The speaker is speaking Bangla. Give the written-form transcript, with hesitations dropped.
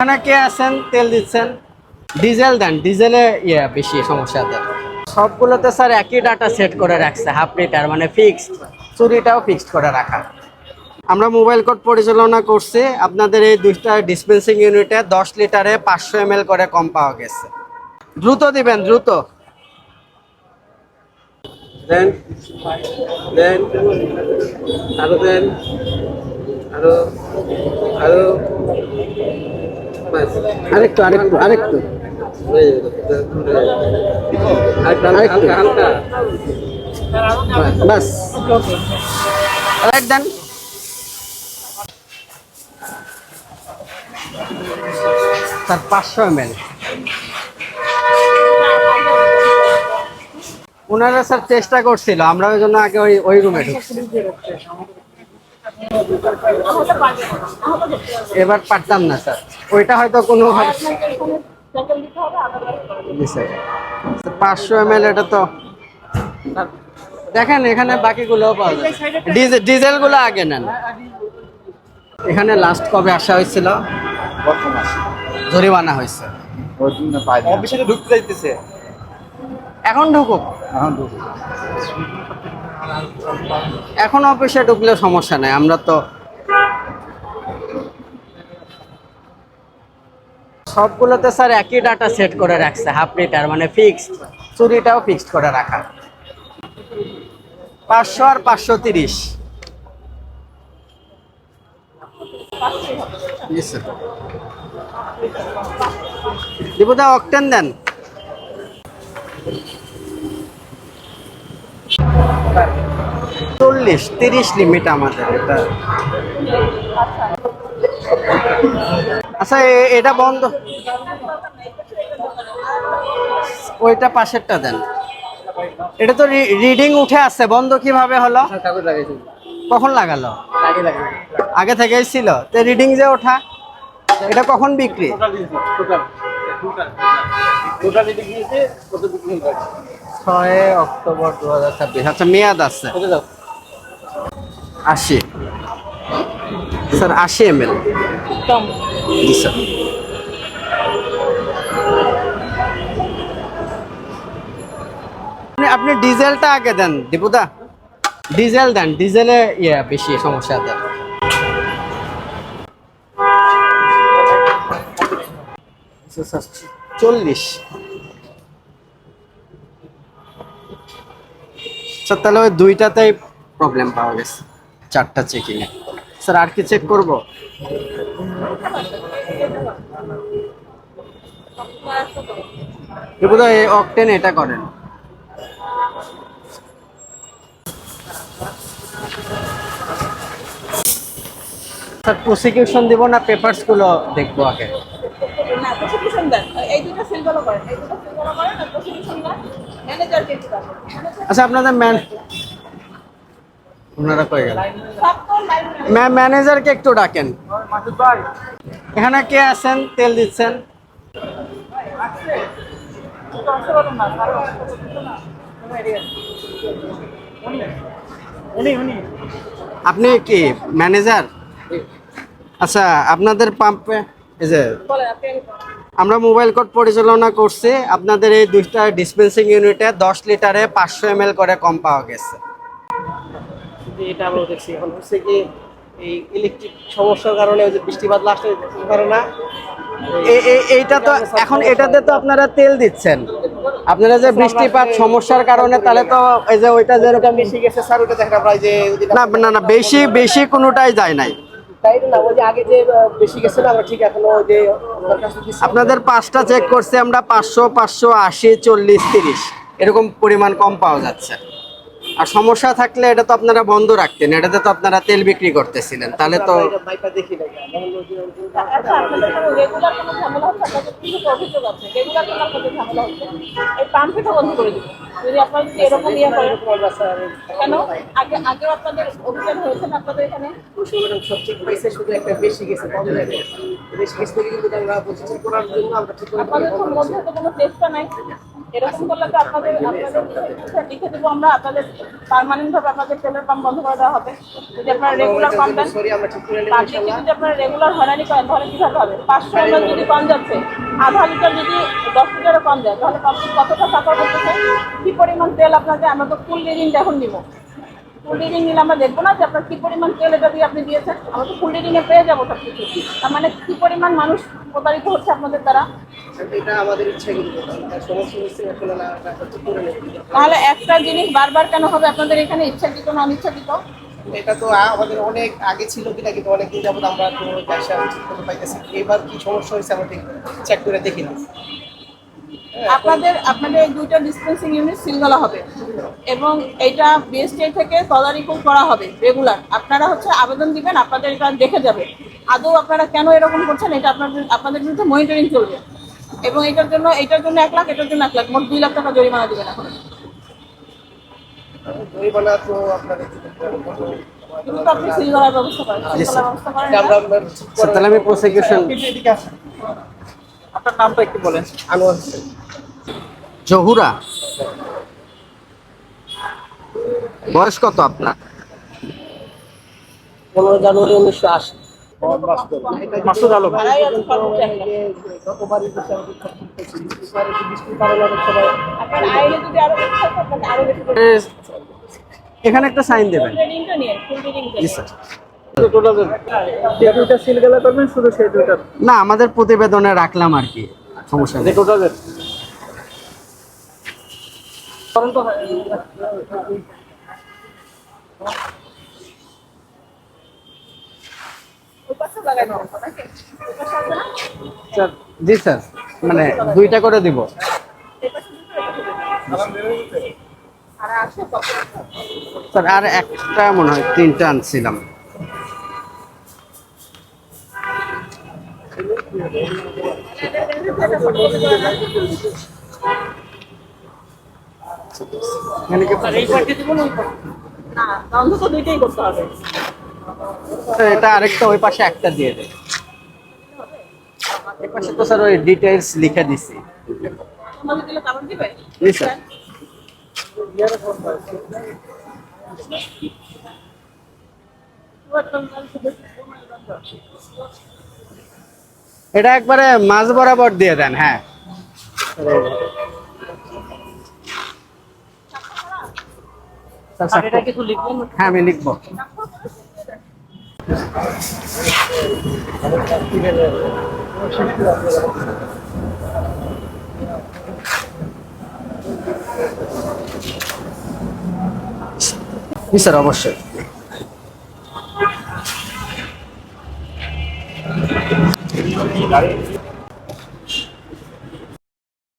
এখানে কে আছেন তেল দিচ্ছেন, ডিজেল দেন, ডিজেলে বেশি সমস্যা দেন। সবগুলোতে স্যার একই ডাটা সেট করে রাখছে, হাফ লিটার মানে ফিক্সড, চুরিটাও ফিক্সড করে রাখা। আমরা মোবাইল কোড পরিচালনা করছি, আপনাদের এই দুইটা ডিসপেন্সিং ইউনিটে 10 লিটারে 500 ml করে কম পাওয়া গেছে। দ্রুত দিবেন, দ্রুত দেন, দেন, আরো দেন, আরো, আরো, আরেকটু আরেকটু আরেকটু হালকা, বাস রাইট দেন। স্যার 500 ml ওনারা স্যার চেষ্টা করছিল, আমরা ওই জন্য আগে ওই রুমে ঢুকছি। এবার পারতাম না স্যার, ওইটা হয়তো কোনো 500 ml এটা তো দেখেন, এখানে বাকিগুলো পাওয়া যায়, ডিজেল গুলো আগে নেন। এখানে লাস্ট কবে আসা হয়েছিল? জরিমানা হয়েছে, অফিসে ঢুকতে যাইতেছে। এখন ঢুকুক, এখন অফিসে ঢুকলেও সমস্যা নাই, আমরা তো সবগুলোতে স্যার একই ডাটা সেট করে রাখছে, হাফ লিটার মানে ফিক্সড, চুরিটাও ফিক্সড করে রাখা। 500 আর 530। দীপুদা অকটেন দেন। চল্লিশ 30 লিমিট আমাদের এটা। আচ্ছা এটা বন্ধ, ওইটা পাশেরটা দেন। এটা তো রিডিং উঠে আসছে, বন্ধ কিভাবে হলো? কখন লাগালো? আগে থেকেই ছিল তো রিডিং যে ওঠা, এটা কখন বিক্রি? 6 অক্টোবর 2026। আচ্ছা মেয়াদ আছে 80 স্যার, 80 ml। জি স্যার। আপনি ডিজেলটা আগে দেন দীপুদা, ডিজেল দেন, ডিজেলে বেশি সমস্যা দেন। স্যার 40 স্যার, তাহলে ওই দুইটাতেই প্রবলেম পাওয়া গেছে, 4টা চেকিং এ। স্যার আর কি চেক করব? দীপুদা এই অকটেন এটা করেন। স্যার প্রসিকিউশন দিব না, পেপারস গুলো দেখবো আগে? না, প্রসিকিউশন দেন, এই দুটো সিলগুলো করেন, এই দুটো সিলগুলো করেন আর প্রসিকিউশন দেন, ম্যানেজারকে একটু ডাকুন। আচ্ছা আপনাদের ওনারা কই গেল? সব তো লাইন ম্যানেজারকে একটু ডাকেন। এখানে কে আছেন তেল দিচ্ছেন? আপনি কি ম্যানেজার? আচ্ছা আপনাদের পাম্পে এই যে আমরা মোবাইল কোড পরিচালনা করছি, আপনাদের এই দুইটা ডিসপেন্সিং ইউনিটে 10 লিটারে 500 ml করে কম পাওয়া গেছে। এটা আমরা দেখছি এখন হচ্ছে কি এই ইলেকট্রিক সমস্যার কারণে ওই যে বৃষ্টিপাত লাস্টে পারে না, এইটা তো এখন এটাতে তো আপনারা তেল দিচ্ছেন, আপনারা যে বৃষ্টিপাত সমস্যার কারণে, তাহলে তো এই যে ওইটা যেরকম বেশি গেছে স্যার, ওটা দেখা প্রায় যে না না না, বেশি বেশি কোনোটাই যায় নাই। তাই না, ওই যে আগে যে বেশি গেছে না, আমরা ঠিক এখনো ওই যে আপনাদের 5টা চেক করছি আমরা, 500, 580, 40, 30 এরকম পরিমাণ কম পাওয়া যাচ্ছে। আর সমস্যা থাকলে এটা তো আপনারা বন্ধ রাখতেন, এটাতে তো আপনারা তেল বিক্রি করতেছিলেন, তাহলে তো বাইকটা দেখি না। আচ্ছা, আপনাদের কোনো রেগুলার কোনো ঝামেলা হচ্ছে? আপনাদের কিছু অভিযোগ আছে, রেগুলার কোনো আপনাদের ঝামেলা হচ্ছে, এই পাম্পটা বন্ধ করে দিন। যদি আপনারা যদি এরকম ইয়ে করেন, কেন আগেও আপনাদের অভিযান হয়েছে না আপনাদের এখানে? সব ঠিক পাইছে, শুধু একটা বেশি গেছে, কম হয়ে গেছে। বেশ কিছু থেকে কিন্তু আমরা প্রসেসিং করার জন্য আমরা ঠিক করে আপনাদের তো মধ্যে তো কোনো চেষ্টা নাই। এরকম করলে তো আপনাদের লিখে দেবো আমরা, আপনাদের পার্মানেন্ট ভাবে আপনাদের তেলের পাম্প বন্ধ করে দেওয়া হবে। যদি আপনারা রেগুলার পাম্প দেন, সরি আমরা ঠিক করে নেব পাবলিককে ইনশাআল্লাহ। যদি আপনারা রেগুলার হয়রানি করেন তাহলে কিভাবে হবে? 500 ml যদি কম যাচ্ছে, আধা লিটার যদি 10 লিটারে কম যায়, তাহলে পাবলিক কতটা সাফার করতেছে? কি পরিমাণ তেল আপনাকে, আমরা তো ফুল রিডিং এখন নিব। ফুল রিডিং নিলে আমরা দেখবো না যে আপনার কি পরিমাণ তেল এটা দিয়ে আপনি দিয়েছেন, আমরা তো ফুল রিডিং এ পেয়ে যাবো সব কিছু। তার মানে কি পরিমাণ মানুষ প্রতারিত হচ্ছে আপনাদের দ্বারা। এটা আমাদের ইচ্ছা কিন্তু সমস্যা হচ্ছে আসলে না, আমরা ঠিক করে নেব। তাহলে একটা জিনিস বারবার কেন হবে আপনাদের এখানে, ইচ্ছাকৃত না অনিচ্ছাকৃত? এটা তো আমাদের অনেক আগে ছিল কিনা, কিন্তু অনেকদিন যাবত আমরা তো ব্যবসা ঠিক করতে পাইতেছি। এবার কি সমস্যা হয়েছে আমরা ঠিক চেক করে দেখি না। আপনাদের দুইটা ডিসপেন্সিং ইউনিট সিল করা হবে এবং এটা বিএসটিআই থেকে তদারকি করা হবে রেগুলার। আপনারা হচ্ছে আবেদন দিবেন, আপনাদের এটা দেখে যাবে আদৌ আপনারা কেন এরকম করছেন, এটা আপনাদের বিরুদ্ধে মনিটরিং চলবে। এবং এটার জন্য 1 লাখ, এটার জন্য 1 লাখ, মোট 2 লাখ টাকা জরিমানা দিবেন এখন। জরিমানা তো আপনাদের কিন্তু তো আপনি সিল করার ব্যবস্থা করেন, সিল করার ব্যবস্থা করেন আমরা না? স্যার তাহলে আমি প্রসিকিউশন আপনার নামটা একটু বলেন। আনোয়ার হোসেন। জহুরা, বয়স কত আপনার? 15 জানুয়ারি 1980। মাসুদ আলম। ভাড়াই আছে সর্বোচ্চ 1 লাখ। গতবারই তো স্যার এবারে কি বৃষ্টির কারণে অনেক সময় আপনার আইনে যদি আরো বেশি থাকে, আপনাকে আরো বেশি করে এখানে একটা সাইন দেবেন। ফুল রিডিংটা নিয়ে, ফুল রিডিং জি স্যার। যে দুইটা সিল গেলা করবেন, শুধু সেই দুইটা না, আমাদের প্রতিবেদনে রাখলাম আর কি, সমস্যা নেই। টোটালের কারণ তো ওই পাশে লাগাই দেবো নাকি? ওই পাশে আছে না? স্যার জি স্যার, মানে 2টা করে দিব। এই পাশে দুটো, এই পাশে দুটো। আর আছে কত? স্যার আর একটা মনে হয় 3টা আনছিলাম। এখানে কি এই পার্টি দিব না ওই পার্টি? না, অন্তত দুইটাই করতে হবে। স্যার, এটা আরেকটা ওই পাশে একটা দিয়ে দেন। এই পাশে তো স্যার ওই ডিটেইলস লিখে দিছি। তোমাকে দিলে কারণ দিবে? জি স্যার। এটা একবারে মাঝ বরাবর দিয়ে দেন। হ্যাঁ স্যার, আর এটা কিছু লিখবেন? হ্যাঁ আমি লিখবো। জি স্যার, অবশ্যই।